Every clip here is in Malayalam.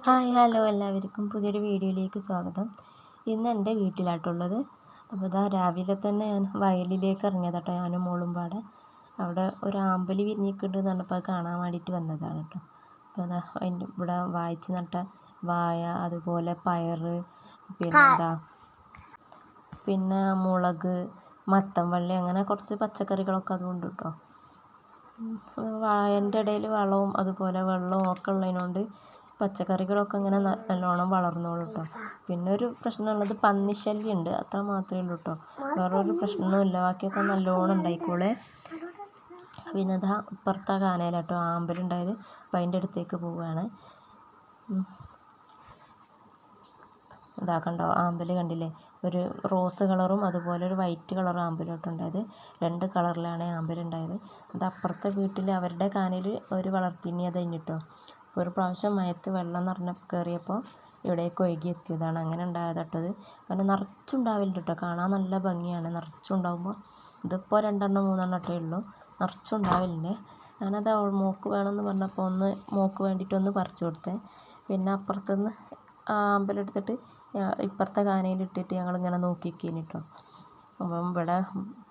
ഹായ് ഹലോ എല്ലാവർക്കും പുതിയൊരു വീഡിയോയിലേക്ക് സ്വാഗതം. ഇന്ന് എൻ്റെ വീട്ടിലാട്ടുള്ളത്. അപ്പോൾ ഇതാ രാവിലെ തന്നെ ഞാൻ വയലിലേക്ക് ഇറങ്ങിയത് കേട്ടോ. ഞാനും മോളും പാടെ അവിടെ ഒരു ആമ്പല് വിരിഞ്ഞിട്ടുണ്ടെന്ന് പറഞ്ഞപ്പോൾ അത് കാണാൻ വേണ്ടിയിട്ട് വന്നതാണ് കേട്ടോ. അപ്പോൾ അതാ അതിൻ്റെ ഇവിടെ വായിച്ച് നട്ട വായ, അതുപോലെ പയറ്, പിന്നെ മുളക്, മത്തൻ വള്ളി, അങ്ങനെ കുറച്ച് പച്ചക്കറികളൊക്കെ അതുകൊണ്ട് കേട്ടോ. വായൻ്റെ ഇടയിൽ വളവും അതുപോലെ വെള്ളവും ഒക്കെ ഉള്ളതിനോണ്ട് പച്ചക്കറികളൊക്കെ ഇങ്ങനെ നല്ലോണം വളർന്നോളൂ കേട്ടോ. പിന്നെ ഒരു പ്രശ്നമുള്ളത് പന്നിശല്യം ഉണ്ട്, അത്ര മാത്രമേ ഉള്ളൂ കേട്ടോ. വേറൊരു പ്രശ്നവുമില്ല, ബാക്കിയൊക്കെ നല്ലോണം ഉണ്ടായിക്കോളെ. പിന്നെ അതാ ഇപ്പുറത്തെ കാനയിലാട്ടോ ആമ്പലുണ്ടായത്. അപ്പം അതിൻ്റെ അടുത്തേക്ക് പോവുകയാണ്. ഇതാക്കണ്ടോ ആമ്പല് കണ്ടില്ലേ, ഒരു റോസ് കളറും അതുപോലെ ഒരു വൈറ്റ് കളറും ആമ്പലോട്ട് ഉണ്ടായത്. 2 കളറിലാണ് ആമ്പലുണ്ടായത്. അത് അപ്പുറത്തെ വീട്ടിൽ അവരുടെ കാനയിൽ ഒരു വളർത്തിനി അത് കഴിഞ്ഞിട്ടോ. അപ്പോൾ ഒരു പ്രാവശ്യം മയത്ത് വെള്ളം നിറഞ്ഞ കയറിയപ്പോൾ ഇവിടേക്ക് ഒഴുകി എത്തിയതാണ്, അങ്ങനെ ഉണ്ടായതട്ടത്. കാരണം നിറച്ചുണ്ടാവില്ല കേട്ടോ, കാണാൻ നല്ല ഭംഗിയാണ് നിറച്ചുണ്ടാകുമ്പോൾ. ഇതിപ്പോൾ 2 3 ഇട്ടേ ഉള്ളൂ, നിറച്ചുണ്ടാവില്ലേ. ഞാനത് മോക്ക് വേണമെന്ന് പറഞ്ഞപ്പോൾ മോക്ക് വേണ്ടിയിട്ടൊന്ന് പറിച്ചു കൊടുത്തേ. പിന്നെ അപ്പുറത്തുനിന്ന് ആമ്പലെടുത്തിട്ട് ഇപ്പുറത്തെ കാനയിലിട്ടിട്ട് ഞങ്ങളിങ്ങനെ നോക്കിക്കേനി കേട്ടോ. അപ്പം ഇവിടെ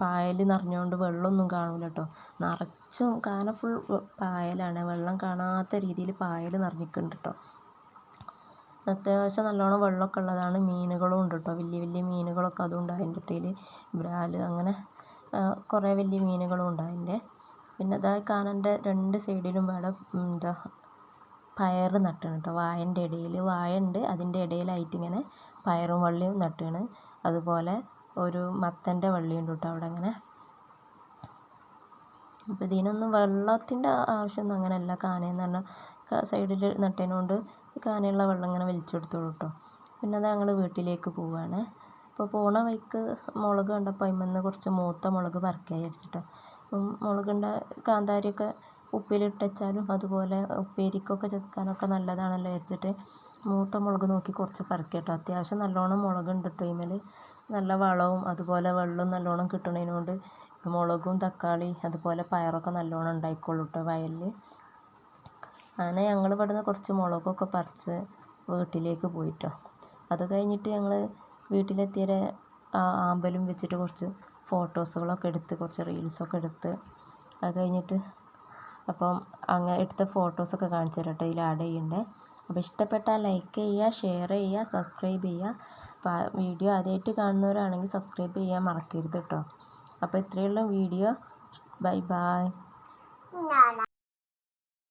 പായൽ നിറഞ്ഞുകൊണ്ട് വെള്ളമൊന്നും കാണില്ല കേട്ടോ. നിറച്ചും കാന ഫുൾ പായലാണ്, വെള്ളം കാണാത്ത രീതിയിൽ പായൽ നിറഞ്ഞിട്ടുണ്ട് കേട്ടോ. അത്യാവശ്യം നല്ലോണം വെള്ളമൊക്കെ ഉള്ളതാണ്. മീനുകളും ഉണ്ട് കേട്ടോ, വലിയ വലിയ മീനുകളൊക്കെ അതുകൊണ്ട് അതിൻ്റെ ഇടയിൽ ബ്രാല്, അങ്ങനെ കുറേ വലിയ മീനുകളും ഉണ്ട് അതിൻ്റെ. പിന്നെ അതാ കാനൻ്റെ 2 സൈഡിലും വേണം പയറ് നട്ടാണ് കേട്ടോ. വായൻ്റെ ഇടയിൽ വായ ഉണ്ട്, അതിൻ്റെ ഇടയിലായിട്ട് ഇങ്ങനെ പയറും വള്ളിയും നട്ടാണ്. അതുപോലെ ഒരു മത്തൻ്റെ വള്ളിയുണ്ട് കേട്ടോ അവിടെ അങ്ങനെ. അപ്പോൾ ഇതിനൊന്നും വെള്ളത്തിൻ്റെ ആവശ്യമൊന്നും അങ്ങനെയല്ല. കാനയെന്ന് പറഞ്ഞാൽ സൈഡിൽ നട്ടതിനോണ്ട് കാനയുള്ള വെള്ളം ഇങ്ങനെ വലിച്ചെടുത്തോളൂ കേട്ടോ. പിന്നെ അത് ഞങ്ങൾ വീട്ടിലേക്ക് പോവുകയാണ്. അപ്പോൾ പോണ വഴിക്ക് മുളക് കണ്ടപ്പോൾ അതിന്മേൽ കുറച്ച് മൂത്ത മുളക് പറിക്കാൻ വിചാരിച്ചിട്ടോ. മുളകിൻ്റെ കാന്താരിയൊക്കെ ഉപ്പിലിട്ട് വെച്ചാലും അതുപോലെ ഉപ്പേരിക്കൊക്കെ ചെറുക്കാനൊക്കെ നല്ലതാണല്ലോ വെച്ചിട്ട് മൂത്ത മുളക് നോക്കി കുറച്ച് പറിക്കാം കേട്ടോ. അത്യാവശ്യം നല്ലോണം മുളകുണ്ട് കേട്ടോ ഇതിന്മേൽ. നല്ല വളവും അതുപോലെ വെള്ളവും നല്ലോണം കിട്ടുന്നതിനോണ്ട് മുളകും തക്കാളി അതുപോലെ പയറൊക്കെ നല്ലോണം ഉണ്ടായിക്കോളൂ കേട്ടോ വയലിൽ. അങ്ങനെ ഞങ്ങൾ ഇവിടുന്ന് കുറച്ച് മുളകൊക്കെ പറിച്ച് വീട്ടിലേക്ക് പോയിട്ടോ. അത് കഴിഞ്ഞിട്ട് ഞങ്ങൾ വീട്ടിലെത്തിയ ആമ്പലും വെച്ചിട്ട് കുറച്ച് ഫോട്ടോസുകളൊക്കെ എടുത്ത് കുറച്ച് റീൽസൊക്കെ എടുത്ത് അത് കഴിഞ്ഞിട്ട് അപ്പം അങ്ങനെ എടുത്ത ഫോട്ടോസൊക്കെ കാണിച്ചു തരാം കേട്ടോ, ഇതിൽ ആഡ് ചെയ്യണ്ടേ. അപ്പോൾ ഇഷ്ടപ്പെട്ടാൽ ലൈക്ക് ചെയ്യുക, ഷെയർ ചെയ്യുക, സബ്സ്ക്രൈബ് ചെയ്യുക. അപ്പോൾ വീഡിയോ ആദ്യമായിട്ട് കാണുന്നവരാണെങ്കിൽ സബ്സ്ക്രൈബ് ചെയ്യാൻ മറക്കരുത് കേട്ടോ. അപ്പോൾ ഇത്രയുള്ള വീഡിയോ. Bye bye.